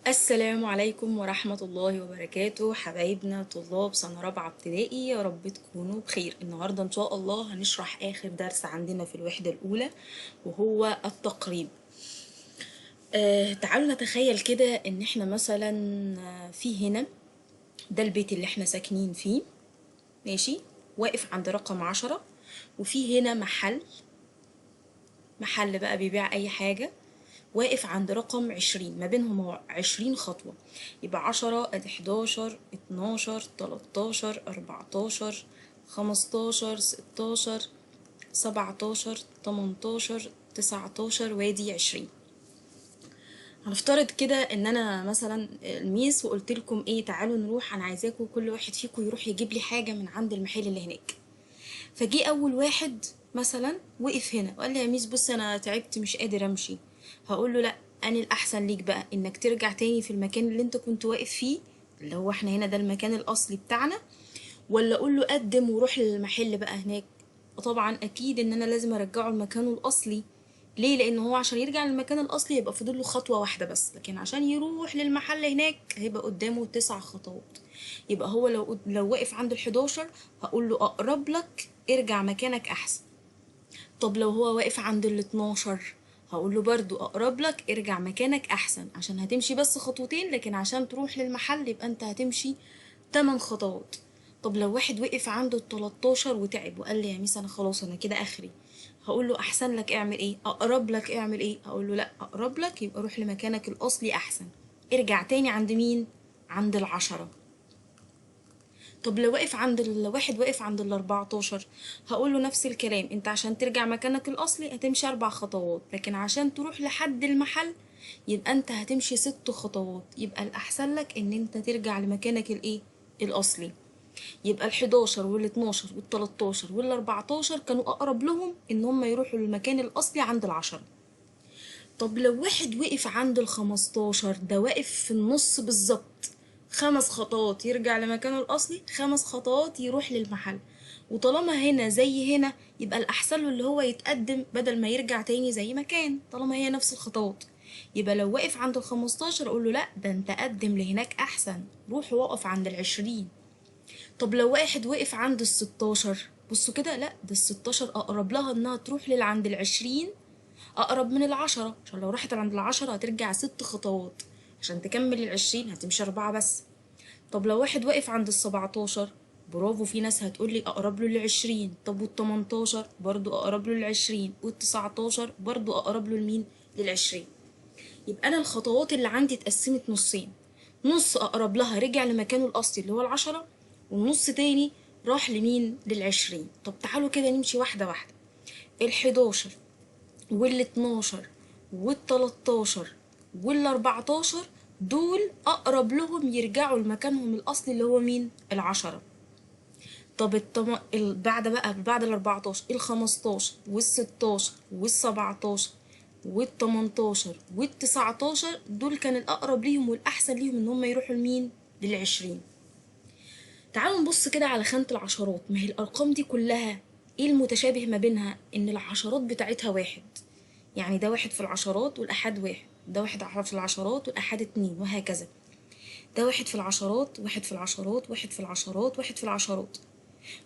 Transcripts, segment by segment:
السلام عليكم ورحمة الله وبركاته، حبايبنا طلاب سنة رابعة ابتدائي، يا رب تكونوا بخير. النهاردة إن شاء الله هنشرح آخر درس عندنا في الوحدة الأولى وهو التقريب. تعالوا نتخيل كده إن احنا مثلا في هنا ده البيت اللي احنا ساكنين فيه، ماشي، واقف عند رقم 10، وفي هنا محل بقى بيبيع أي حاجة واقف عند رقم 20، ما بينهم 20 خطوة. يبقى 10 ادي 11 12 13 14 15 16 17 18 19 وادي 20. هنفترض كده ان انا مثلا الميس وقلت لكم ايه، تعالوا نروح، انا عايزاكم كل واحد فيكم يروح يجيب لي حاجة من عند المحل اللي هناك. فجي اول واحد مثلا وقف هنا وقال لي يا ميس بص انا تعبت مش قادر امشي. هقول له لا، انا الاحسن ليك بقى انك ترجع تاني في المكان اللي انت كنت واقف فيه، اللي هو احنا هنا ده المكان الاصلي بتاعنا، ولا اقول له قدم وروح للمحل بقى هناك. طبعا اكيد ان انا لازم ارجعه لمكانه الاصلي. ليه؟ لان هو عشان يرجع للمكان الاصلي يبقى فاضل له خطوه واحده بس، لكن عشان يروح للمحل هناك هيبقى قدامه 9 خطوات. يبقى هو لو واقف عند ال11 هقول له اقرب لك ارجع مكانك احسن. طب لو هو واقف عند ال12 هقول له برضو اقرب لك ارجع مكانك احسن، عشان هتمشي بس خطوتين، لكن عشان تروح للمحل يبقى انت هتمشي 8 خطوات. طب لو واحد وقف عنده ال13 وتعب وقال لي يا ميس انا خلاص انا كده اخري، هقول له احسن لك اعمل ايه، اقرب لك اعمل ايه، هقول له لا اقرب لك يبقى روح لمكانك الاصلي احسن، ارجع تاني عند مين، عند ال10. طب لو واقف عند الواحد واقف عند ال14 هقول له نفس الكلام، انت عشان ترجع مكانك الاصلي هتمشي 4 خطوات، لكن عشان تروح لحد المحل يبقى انت هتمشي 6 خطوات. يبقى الاحسن لك ان انت ترجع لمكانك الايه الاصلي. يبقى ال11 وال12 وال13 وال14 كانوا اقرب لهم ان هم يروحوا للمكان الاصلي عند ال10. طب لو واحد وقف عند ال15 ده واقف في النص بالظبط، 5 خطوات يرجع لمكانه الأصلي، 5 خطوات يروح للمحل. وطالما هنا زي هنا يبقى الأحسن له اللي هو يتقدم بدل ما يرجع تاني زي ما كان، طالما هي نفس الخطوات. يبقى لو واقف عند ال15 أقول له لأ ده أنت قدم لهناك أحسن، روح وقف عند ال20. طب لو واحد وقف عند ال16 بصوا كده، لأ ده ال16 أقرب لها إنها تروح عند ال20 أقرب من ال10، عشان لو راحت عند ال10 هترجع 6 خطوات، عشان تكمل ال20 هتمشي 4 بس. طب لو واحد واقف عند ال17 برافو، في ناس هتقولي أقرب له ل20. طب وال18 برضو أقرب له ل20، وال19 برضو أقرب له لمين، لل20. يبقى أنا الخطوات اللي عندي اتقسمت نصين، نص أقرب لها رجع لمكانه الأصلي اللي هو ال10، والنص تاني راح لمين، لل20. طب تعالوا كده نمشي واحدة واحدة. ال11 وال12 وال13 وال14 دول أقرب لهم يرجعوا لمكانهم الأصلي اللي هو مين، ال10. طب بعد ال14 ال15 وال16 وال17 وال18 وال19 دول كان الأقرب ليهم والأحسن ليهم إن هم يروحوا لمين، لل20. تعالوا نبص كده على خانة العشرات، ما هي الأرقام دي كلها ايه المتشابه ما بينها، ان العشرات بتاعتها واحد، يعني ده واحد في العشرات والأحاد واحد، ده واحد في العشرات والأحاد 2، وهكذا. ده واحد في العشرات واحد في العشرات واحد في العشرات واحد في العشرات،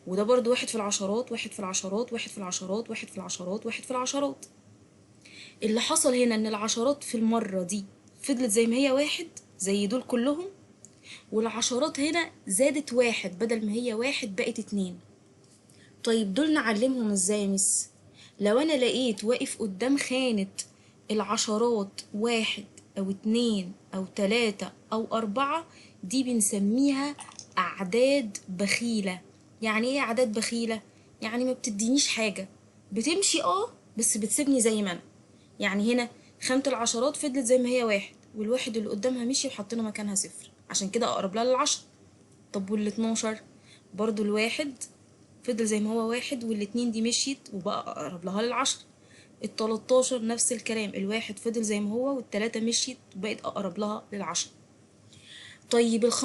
وده برضو واحد في العشرات واحد في العشرات واحد في العشرات واحد في العشرات واحد في العشرات. اللي حصل هنا ان العشرات في المرة دي فضلت زي ما هي واحد زي دول كلهم، والعشرات هنا زادت واحد، بدل ما هي واحد بقت 2. طيب دول نعلمهم ازاي يا مس؟ لو انا لقيت واقف قدام خانة العشرات 1 أو 2 أو 3 أو 4، دي بنسميها أعداد بخيلة. يعني ايه أعداد بخيلة؟ يعني ما بتدينيش حاجة، بتمشي بس بتسيبني زي ما أنا. يعني هنا خانة العشرات فضلت زي ما هي واحد، والواحد اللي قدامها مشي وحطينا مكانها 0، عشان كده أقرب لها ل10. طب وال12 برضو الواحد فضل زي ما هو واحد، والاتنين دي مشيت وبقى أقرب لها ل10. ال13 نفس الكلام، الواحد فضل زي ما هو والتلاتة مشيت وبقت أقرب لها ل10. طيب ال15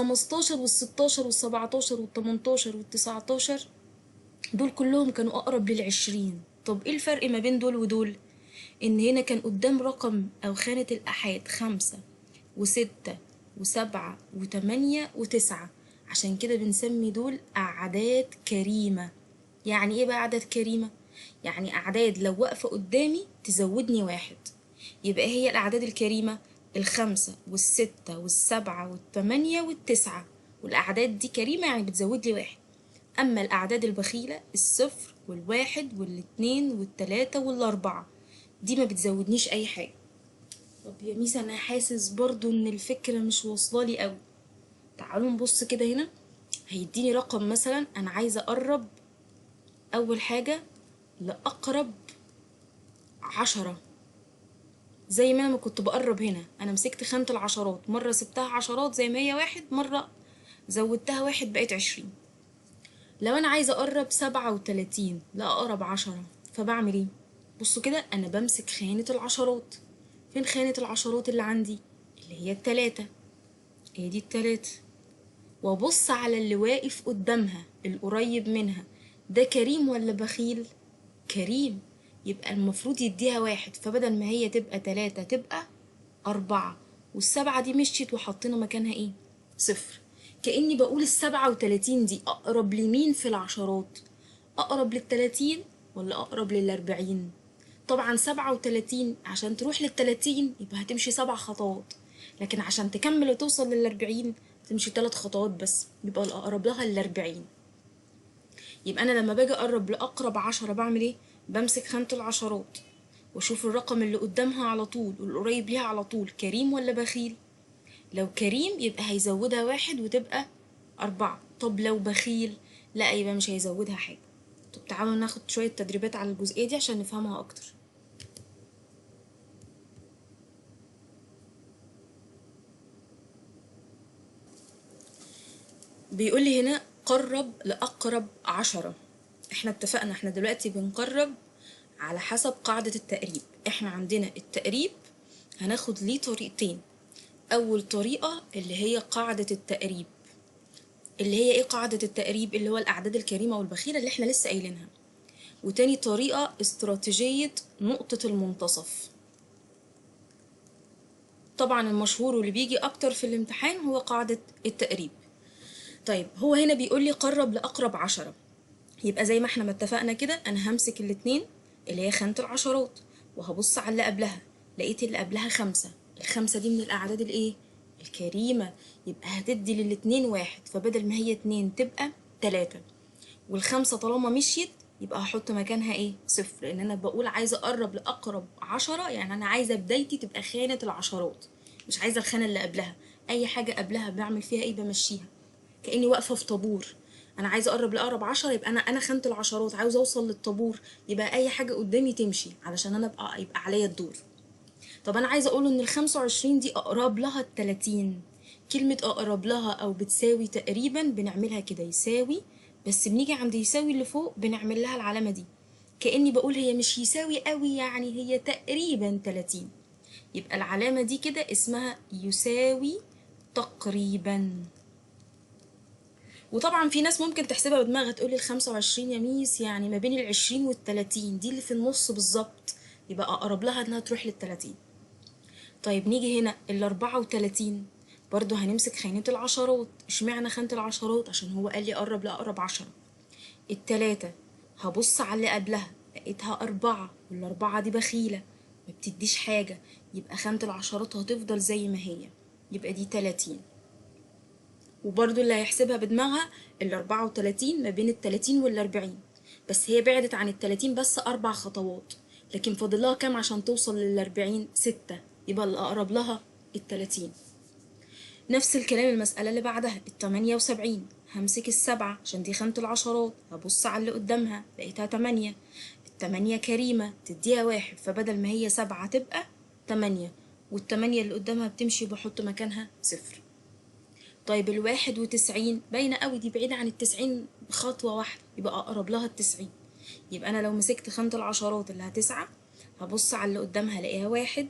وال16 وال17 وال18 وال19 دول كلهم كانوا أقرب لل20. طب ايه الفرق ما بين دول ودول؟ إن هنا كان قدام رقم أو خانة الأحاد 5 و6 وسبعة وتمانية وتسعة، عشان كده بنسمي دول أعداد كريمة. يعني ايه بقى أعداد كريمة؟ يعني أعداد لو واقفة قدامي تزودني واحد. يبقى هي الأعداد الكريمة الخمسة والستة والسبعة والتمانية والتسعة، والأعداد دي كريمة يعني بتزود لي واحد. أما الأعداد البخيلة الصفر والواحد والاتنين والتلاتة والأربعة، دي ما بتزودنيش أي حاجة. طب يا ميس أنا حاسس برضو إن الفكرة مش واصلالي أوي. تعالوا نبص كده هنا، هيديني رقم مثلا أنا عايزة أقرب أول حاجة لأقرب 10. زي ما أنا كنت بقرب هنا، أنا مسكت خانة العشرات، مرة سبتها عشرات زي ما هي واحد، مرة زودتها واحد بقت 20. لو أنا عايزة أقرب 37 لأقرب 10، فبعمل إيه؟ بصوا كده، أنا بمسك خانة العشرات. فين خانة العشرات اللي عندي؟ اللي هي التلاتة، هي دي التلاتة. وابص على اللي واقف قدامها القريب منها، ده كريم ولا بخيل؟ كريم، يبقى المفروض يديها واحد، فبدل ما هي تبقى تلاتة تبقى أربعة، والسبعة دي مشيت وحطينا مكانها ايه؟ صفر. كأني بقول ال37 دي أقرب لمين في العشرات؟ أقرب لل30 ولا أقرب لل40؟ طبعا 37 عشان تروح لل30 يبقى هتمشي 7 خطوات، لكن عشان تكمل وتوصل لل40 تمشي 3 خطوات بس، يبقى الأقرب لها ال40. يبقى أنا لما باجي أقرب لأقرب 10 بعمل إيه؟ بمسك خانة العشرات وأشوف الرقم اللي قدامها على طول والقريب ليها على طول كريم ولا بخيل. لو كريم يبقى هيزودها واحد وتبقى 4. طب لو بخيل لا، يبقى مش هيزودها حاجة. طب تعالوا ناخد شوية تدريبات على الجزئية دي عشان نفهمها أكتر. بيقول لي هنا قرب لأقرب 10. احنا اتفقنا احنا دلوقتي بنقرب على حسب قاعدة التقريب. احنا عندنا التقريب هناخد ليه طريقتين. أول طريقة اللي هي قاعدة التقريب، اللي هي ايه قاعدة التقريب؟ اللي هو الأعداد الكريمة والبخيلة اللي احنا لسه قايلينها. وتاني طريقة استراتيجية نقطة المنتصف. طبعا المشهور واللي بيجي أكتر في الامتحان هو قاعدة التقريب. طيب هو هنا بيقول لي قرب لأقرب 10، يبقى زي ما احنا ما اتفقنا كده أنا همسك الاتنين اللي هي خانة العشرات وهبص على اللي قبلها، لقيت اللي قبلها 5. الخمسة دي من الأعداد الإيه؟ الكريمة، يبقى هتدي للاتنين واحد، فبدل ما هي 2 تبقى 3. والخمسة طالما مشيت يبقى هحط مكانها ايه؟ صفر، لان انا بقول عايزة اقرب لاقرب 10، يعني انا عايزة بدايتي تبقى خانة العشرات، مش عايزة الخانة اللي قبلها. اي حاجة قبلها بعمل فيها ايه؟ بمشيها، كأني واقفة في طابور. انا عايزة اقرب لاقرب 10، يبقى انا خانة العشرات، عاوزة اوصل للطابور، يبقى اي حاجة قدامي تمشي علشان انا يبقى عليا الدور. طب انا عايزة اقوله ان ال25 دي اقرب لها ال30. كلمة اقرب لها او بتساوي تقريبا بنعملها كده يساوي، بس بنيجي عند يساوي اللي فوق بنعمل لها العلامة دي، كأني بقول هي مش يساوي قوي، يعني هي تقريبا 30. يبقى العلامة دي كده اسمها يساوي تقريبا. وطبعا في ناس ممكن تحسبها بدماغها تقولي ال25 يا ميس يعني ما بين ال20 وال30 دي اللي في النص بالظبط، يبقى اقرب لها انها تروح لل30. طيب نيجي هنا ال34، برضو هنمسك خانة العشرات. اشمعنى خانة العشرات؟ عشان هو قال لي قرب لأقرب 10. التلاتة هبص على اللي قبلها لقيتها 4، والأربعة دي بخيلة ما بتديش حاجة، يبقى خانة العشرات هتفضل زي ما هي، يبقى دي 30. وبرضو اللي هيحسبها بدماغها ال34 ما بين ال30 وال40، بس هي بعدت عن ال30 بس 4 خطوات، لكن فاضلها كام عشان توصل لل40؟ 6، يبقى الأقرب لها ال30. نفس الكلام المسألة اللي بعدها ال78، همسك السبعة عشان دي خانة العشرات، هبص على اللي قدامها لقيتها 8. ال8 كريمة تديها واحد، فبدل ما هي 7 تبقى 8، وال8 اللي قدامها بتمشي بحط مكانها صفر. طيب ال91 باينة قوي، دي بعيدة عن ال90 بخطوة واحدة، يبقى أقرب لها ال90. يبقى أنا لو مسكت خانة العشرات اللي هتسعة هبص على اللي قدامها الاقيها واحد،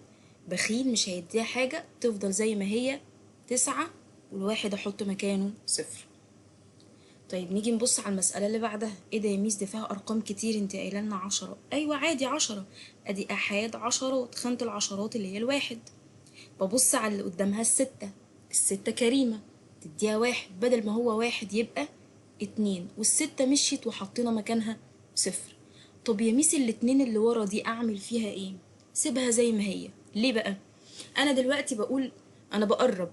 بخيل مش هيديها حاجة، تفضل زي ما هي 9، والواحد أحط مكانه صفر. طيب نيجي نبص على المسألة اللي بعدها. ايه ده يا ميس دي فيها أرقام كتير، انت قايله لنا 10. أيوة عادي 10، أدي أحاد عشرات، خانة العشرات اللي هي الواحد. ببص على اللي قدامها الستة، الستة كريمة تديها واحد، بدل ما هو واحد يبقى اتنين، والستة مشيت وحطينا مكانها صفر. طب يا ميس الاتنين اللي ورا دي اعمل فيها ايه؟ سيبها زي ما هي. ليه بقى؟ انا دلوقتي بقول انا بقرب،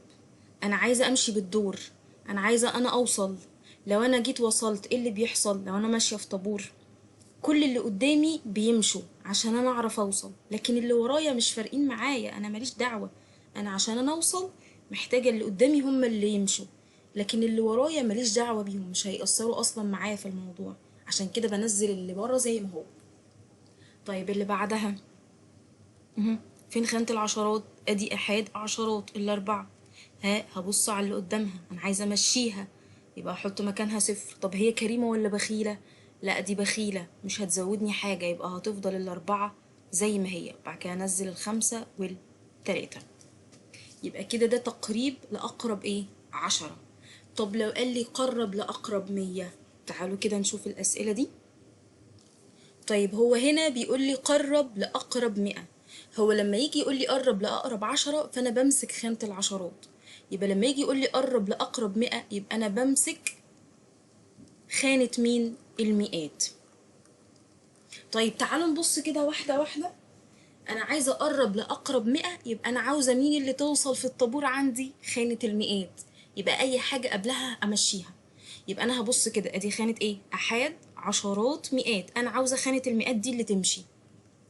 انا عايزة امشي بالدور، انا عايزة انا اوصل. لو انا جيت وصلت ايه اللي بيحصل؟ لو انا ماشية في طابور كل اللي قدامي بيمشوا عشان انا اعرف اوصل، لكن اللي ورايا مش فارقين معايا، انا ماليش دعوة. انا عشان انا اوصل محتاجة اللي قدامي هم اللي يمشوا، لكن اللي ورايا ماليش دعوة بيهم، مش هيأثروا اصلا معايا في الموضوع. عشان كده بنزل اللي بره زي ما هو. طيب اللي بعدها فين خانة العشرات؟ ادي احاد عشرات الاربعة. هبص على اللي قدامها، انا عايزة امشيها، يبقى احط مكانها صفر. طب هي كريمة ولا بخيلة؟ لا دي بخيلة، مش هتزودني حاجة، يبقى هتفضل الاربعة زي ما هي. بعد كده انزل الخمسة والتلاتة. يبقى كده ده تقريب لأقرب ايه؟ 10. طب لو قال لي قرب لأقرب 100، تعالوا كده نشوف الأسئلة دي. طيب هو هنا بيقول لي قرب لأقرب 100. هو لما يجي يقول لي قرب لأقرب 10 فأنا بمسك خانة العشرات، يبقى لما يجي يقول لي قرب لأقرب 100 يبقى أنا بمسك خانة مين؟ المئات. طيب تعالوا نبص كده واحدة واحدة. أنا عايزة أقرب لأقرب 100، يبقى أنا عاوزة مين اللي توصل في الطابور عندي؟ خانة المئات. يبقى أي حاجة قبلها أمشيها. يبقى أنا هبص كده، أدي خانة إيه؟ أحاد عشرات مئات، أنا عاوزة خانة المئات دي اللي تمشي،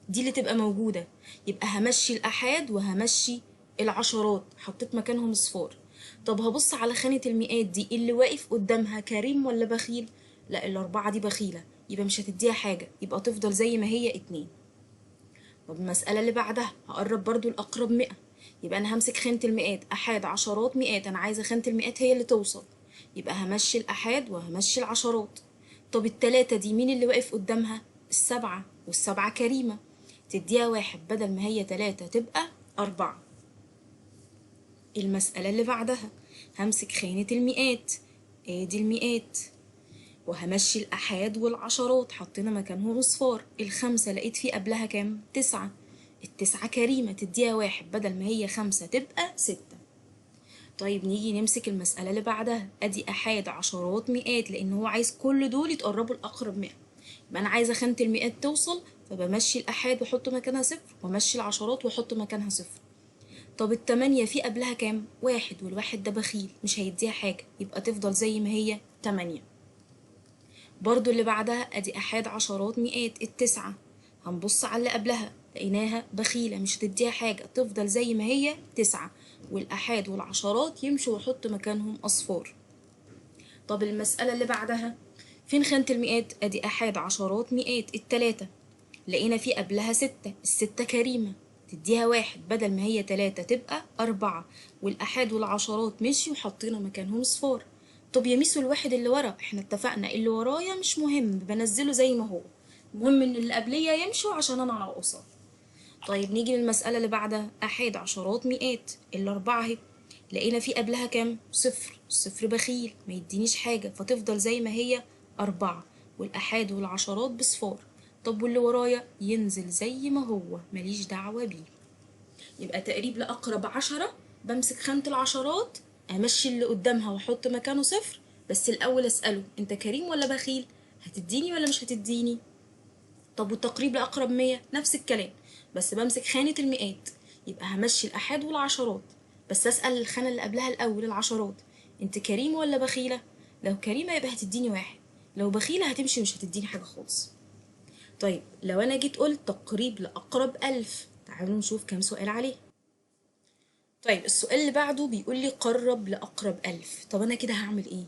دي اللي تبقى موجودة. يبقى همشي الأحاد وهمشي العشرات، حطيت مكانهم صفار. طب هبص على خانة المئات دي، اللي واقف قدامها كريم ولا بخيل؟ لا الأربعة دي بخيلة، يبقى مش هتديها حاجة، يبقى تفضل زي ما هي اتنين. طب المسألة اللي بعدها هقرب برضو الأقرب 100، يبقى أنا همسك خانة المئات، أحاد عشرات مئات، أنا عايزة خانة المئات هي اللي توصل، يبقى همشي الأحاد وهمشي العشرات. طب التلاتة دي مين اللي واقف قدامها؟ السبعة، والسبعة كريمة تديها واحد، بدل ما هي تلاتة تبقى أربعة. المسألة اللي بعدها همسك خانة المئات، ادي المئات، وهمشي الأحاد والعشرات، حطينا مكانهم صفار. الخمسة لقيت فيه قبلها كام؟ 9، التسعة كريمة تديها واحد، بدل ما هي 5 تبقى 6. طيب نيجي نمسك المسألة اللي بعدها، ادي أحاد عشرات مئات، لأن هو عايز كل دول يتقربوا لأقرب 100. يبقى أنا عايزة خانة المئات توصل، فبمشي الأحاد وأحط مكانها صفر، وأمشي العشرات وأحط مكانها صفر. طب التمانية في قبلها كام؟ 1، والواحد ده بخيل مش هيديها حاجة، يبقى تفضل زي ما هي 8. برضو اللي بعدها ادي احاد عشرات مئات، التسعة، هنبص على اللي قبلها لقيناها بخيلة مش هتديها حاجة، تفضل زي ما هي 9، والأحاد والعشرات يمشوا ويحط مكانهم أصفار. طب المسألة اللي بعدها فين خانة المئات؟ ادي أحاد عشرات مئات، التلاتة، لقينا في قبلها 6، الستة كريمة تديها واحد، بدل ما هي 3 تبقى 4، والأحاد والعشرات مشي وحطينا مكانهم صفار. طب يا ميسو الواحد اللي ورا، احنا اتفقنا اللي ورايا مش مهم، بنزله زي ما هو، المهم ان اللي قبليا يمشوا عشان انا اوصل. طيب نيجي للمسألة اللي بعدها، أحاد عشرات مئات، الأربعة اهي، لقينا في قبلها كام؟ صفر، الصفر بخيل ما يدينيش حاجة، فتفضل زي ما هي 4، والأحاد والعشرات بصفار. طب واللي ورايا ينزل زي ما هو، ماليش دعوة بيه. يبقى تقريب لأقرب 10 بمسك خانة العشرات، أمشي اللي قدامها وأحط مكانه صفر، بس الأول أسأله أنت كريم ولا بخيل؟ هتديني ولا مش هتديني؟ طب والتقريب لأقرب 100 نفس الكلام، بس بمسك خانة المئات، يبقى همشي الأحاد والعشرات، بس أسأل الخانة اللي قبلها الأول العشرات، أنت كريمة ولا بخيلة؟ لو كريمة يبقى هتديني واحد، لو بخيلة هتمشي مش هتديني حاجة خالص. طيب لو أنا جيت قلت تقريب لأقرب 1000، تعالوا نشوف كام سؤال عليه. طيب السؤال اللي بعده بيقول لي قرب لأقرب 1000. طب أنا كده هعمل إيه؟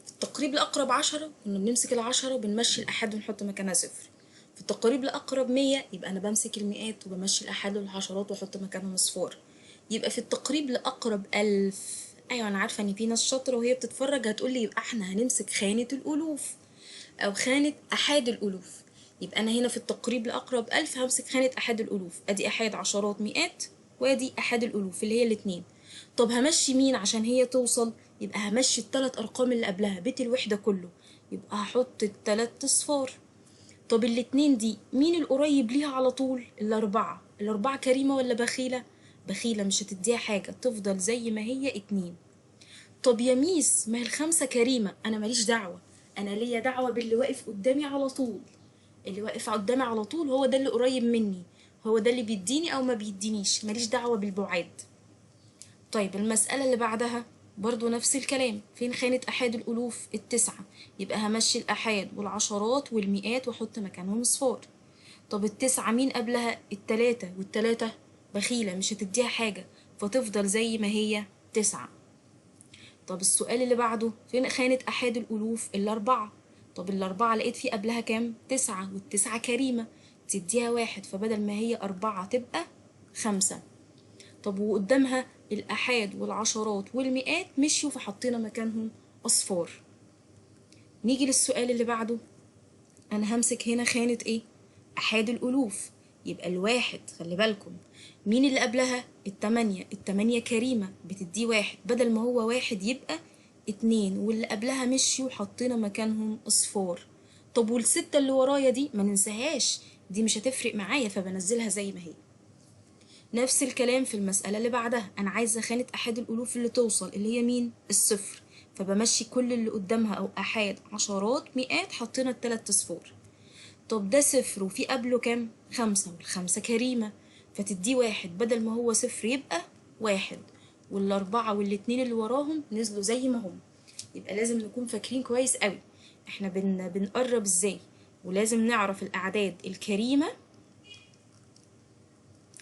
في التقريب لأقرب 10 كنا بنمسك العشرة وبنمشي الأحاد ونحط مكانها صفر. في التقريب لأقرب 100 يبقى أنا بمسك المئات وبمشي الأحاد والعشرات وأحط مكانهم صفار. يبقى في التقريب لأقرب 1000، أيوة أنا عارفة إن في ناس شاطرة وهي بتتفرج هتقولي يبقى إحنا هنمسك خانة الألوف أو خانة أحاد الألوف. يبقى أنا هنا في التقريب لأقرب 1000 همسك خانة أحاد الألوف، أدي أحاد عشرات مئات وأدي أحاد الألوف اللي هي الاتنين. طب همشي مين عشان هي توصل؟ يبقى همشي التلات أرقام اللي قبلها، بيت الوحدة كله، يبقى هحط التلات أصفار. طب الاتنين دي مين القريب ليها على طول؟ الأربعة، الأربعة كريمة ولا بخيلة؟ بخيلة مش هتديها حاجة، تفضل زي ما هي 2. طب يا ميس ما هي ال5 كريمة، أنا ماليش دعوة، أنا ليا دعوة باللي واقف قدامي على طول. اللي واقف قدامي على طول هو ده اللي قريب مني، هو ده اللي بيديني أو ما بيدينيش، ماليش دعوة بالبعاد. طيب المسألة اللي بعدها برضو نفس الكلام، فين خانة أحاد الألوف؟ ال9، يبقى همشي الأحاد والعشرات والمئات وأحط مكانهم صفار. طب ال9 مين قبلها؟ ال3، وال3 بخيلة مش هتديها حاجة، فتفضل زي ما هي 9. طب السؤال اللي بعده، فين خانة أحاد الألوف؟ ال4. طب ال4 لقيت فيه قبلها كام؟ 9، وال9 كريمة تديها 1، فبدل ما هي 4 تبقى 5. طب وقدامها الأحاد والعشرات والمئات مشيوا، فحطينا مكانهم أصفار. نيجي للسؤال اللي بعده، أنا همسك هنا خانة إيه؟ أحاد الألوف، يبقى الواحد خلي بالكم مين اللي قبلها؟ ال8 كريمة بتديه 1، بدل ما هو 1 يبقى 2، واللي قبلها مشيوا وحطينا مكانهم أصفار. طب والستة اللي ورايا دي ما ننساهاش، دي مش هتفرق معايا فبنزلها زي ما هي. نفس الكلام في المسألة اللي بعدها، أنا عايزة خانة أحاد الألوف اللي توصل اللي هي مين؟ الصفر، فبمشي كل اللي قدامها أو أحاد عشرات مئات حطينا ال3 أصفار. طب ده صفر وفي قبله كام؟ 5، وال5 كريمة فتديه 1، بدل ما هو صفر يبقى 1، وال4 وال2 اللي وراهم نزلوا زي ما هم. يبقى لازم نكون فاكرين كويس قوي احنا بنقرب ازاي، ولازم نعرف الأعداد الكريمة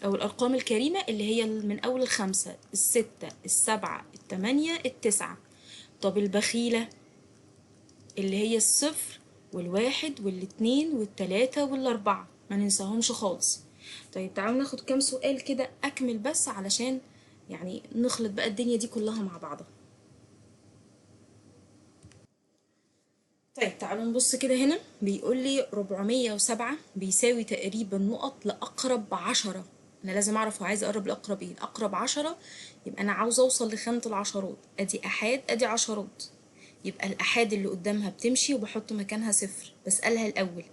أو الأرقام الكريمة اللي هي من أول ال5، ال6، ال7، ال8، ال9. طب البخيلة اللي هي الصفر والواحد والاتنين والتلاتة والأربعة، ما ننساهمش خالص. طيب تعالوا ناخد كام سؤال كده أكمل بس علشان يعني نخلط بقى الدنيا دي كلها مع بعضها. طيب تعالوا نبص كده هنا، بيقول لي 407 بيساوي تقريبا نقط لأقرب 10. أنا لازم أعرف هو عايز أقرب لأقرب إيه، الأقرب 10، يبقى أنا عاوز أوصل لخانة العشرات، أدي أحاد أدي عشرات، يبقى الأحاد اللي قدامها بتمشي وبحط مكانها صفر. بسألها الأول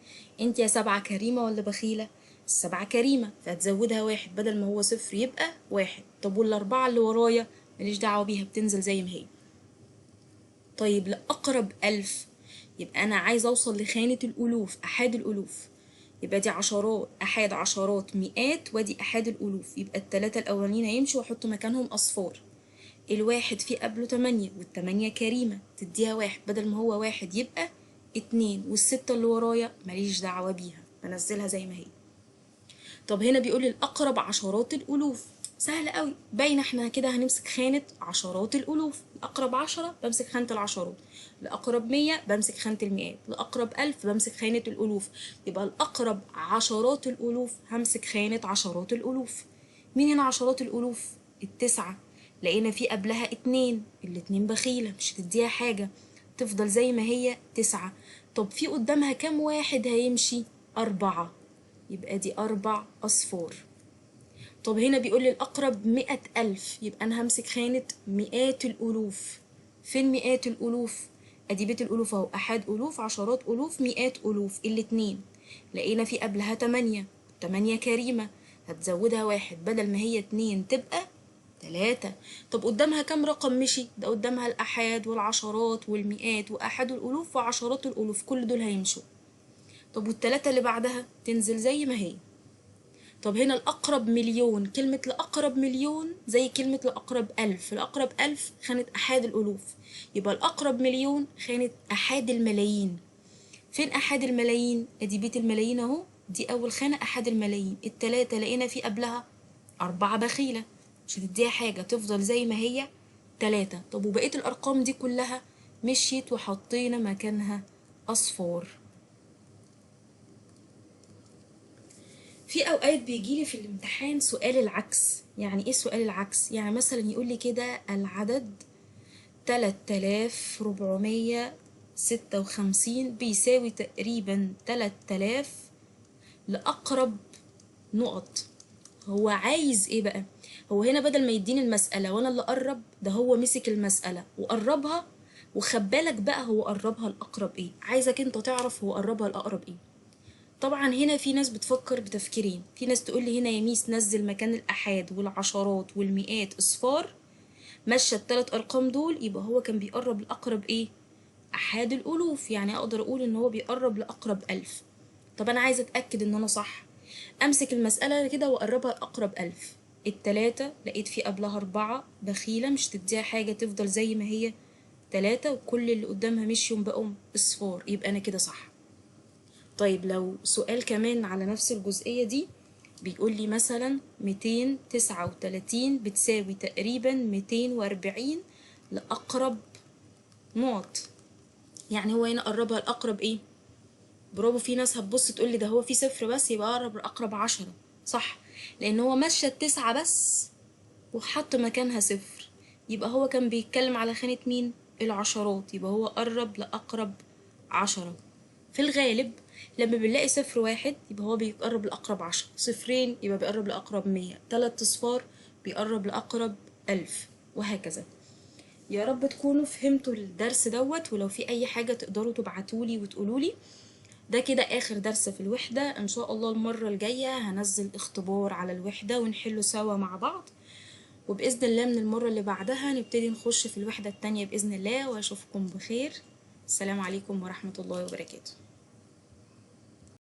أنت يا 7 كريمة ولا بخيلة؟ ال7 كريمة، فهتزودها 1 بدل ما هو صفر يبقى 1. طب والأربعة اللي ورايا ماليش دعوة بيها، بتنزل زي ما هي. طيب لأقرب 1000، يبقى أنا عايزة أوصل لخانة الألوف، أحاد الألوف، يبقى دي عشرات أحاد عشرات مئات وادي أحاد الألوف، يبقى ال3 الأولانيين هيمشوا وأحط مكانهم أصفار. الواحد فيه قبله 8، وال8 كريمة تديها 1، بدل ما هو 1 يبقى 2، والستة اللي ورايا ماليش دعوة بيها بنزلها زي ما هي. طب هنا بيقول لي الأقرب عشرات الألوف، سهل قوي، باينه احنا كده هنمسك خانة عشرات الألوف. لأقرب 10 بمسك خانة العشرات، لأقرب 100 بمسك خانة المئات، لأقرب 1000 بمسك خانة الألوف. يبقى الأقرب عشرات الألوف همسك خانة عشرات الألوف. مين هنا عشرات الألوف؟ ال9، لقينا في قبلها 2، الاتنين بخيلة مش هتديها حاجة، تفضل زي ما هي 9. طب في قدامها كام واحد هيمشي؟ 4، يبقى دي 4 أصفار. طب هنا بيقول لي الأقرب 100,000، يبقى أنا همسك خانة مئات الألوف. فين مئات الألوف؟ أدي بيت الألوف أهو، أحاد ألوف عشرات ألوف مئات ألوف، الاتنين لقينا في قبلها 8، 8 كريمة هتزودها 1 بدل ما هي 2 تبقى 3. طب قدامها كام رقم مشي؟ ده قدامها الأحاد والعشرات والمئات وأحاد الألوف وعشرات الألوف، كل دول هيمشوا. طب والتلاتة اللي بعدها تنزل زي ما هي. طب هنا الأقرب مليون، كلمة لأقرب مليون زي كلمة لأقرب 1000، لأقرب 1000 خانة أحاد الألوف، يبقى الأقرب مليون خانة أحاد الملايين. فين أحاد الملايين؟ أدي بيت الملايين أهو، دي أول خانة أحاد الملايين. التلاتة لقينا في قبلها 4 بخيلة مش هتديها حاجة، تفضل زي ما هي 3. طب وبقية الأرقام دي كلها مشيت وحطينا مكانها أصفار. في اوقات بيجيلي في الامتحان سؤال العكس. يعني ايه سؤال العكس؟ يعني مثلا يقول لي كده العدد 3456 بيساوي تقريبا 3000 لأقرب نقط. هو عايز ايه بقى؟ هو هنا بدل ما يديني المسألة وانا اللي قرب، ده هو مسك المسألة وقربها، وخبالك بقى هو قربها لأقرب ايه، عايزك انت تعرف هو قربها لأقرب ايه. طبعا هنا في ناس بتفكر بتفكيرين، في ناس تقول لي هنا يا ميس نزل مكان الأحاد والعشرات والمئات أصفار، مشى التلات أرقام دول، يبقى هو كان بيقرب لأقرب إيه؟ أحاد الألوف، يعني أقدر أقول إن هو بيقرب لأقرب ألف. طب أنا عايزة أتأكد إن أنا صح، أمسك المسألة كده وأقربها لأقرب ألف. التلاتة لقيت في قبلها أربعة، بخيلة مش تديها حاجة، تفضل زي ما هي تلاتة، وكل اللي قدامها مشيهم بقوا اصفار، يبقى أنا كده صح. طيب لو سؤال كمان على نفس الجزئية دي، بيقول لي مثلا 239 بتساوي تقريبا 240 لأقرب نقط، يعني هو هنا قربها لأقرب إيه؟ برافو، في ناس هتبص تقول لي ده هو في صفر بس، يبقى قرب لأقرب 10. صح، لأن هو مشى التسعة بس وحط مكانها صفر، يبقى هو كان بيتكلم على خانة مين؟ العشرات، يبقى هو قرب لأقرب 10. في الغالب لما بنلاقي صفر واحد يبقى هو بيقرب لأقرب 10، صفرين يبقى بيقرب لأقرب 100، 3 أصفار بيقرب لأقرب 1000، وهكذا. يا رب تكونوا فهمتوا الدرس دوت، ولو في أي حاجة تقدروا تبعتولي وتقولولي. ده كده آخر درس في الوحدة، إن شاء الله المرة الجاية هنزل اختبار على الوحدة ونحله سوا مع بعض، وبإذن الله من المرة اللي بعدها نبتدي نخش في الوحدة التانية بإذن الله، وأشوفكم بخير. السلام عليكم ورحمة الله وبركاته.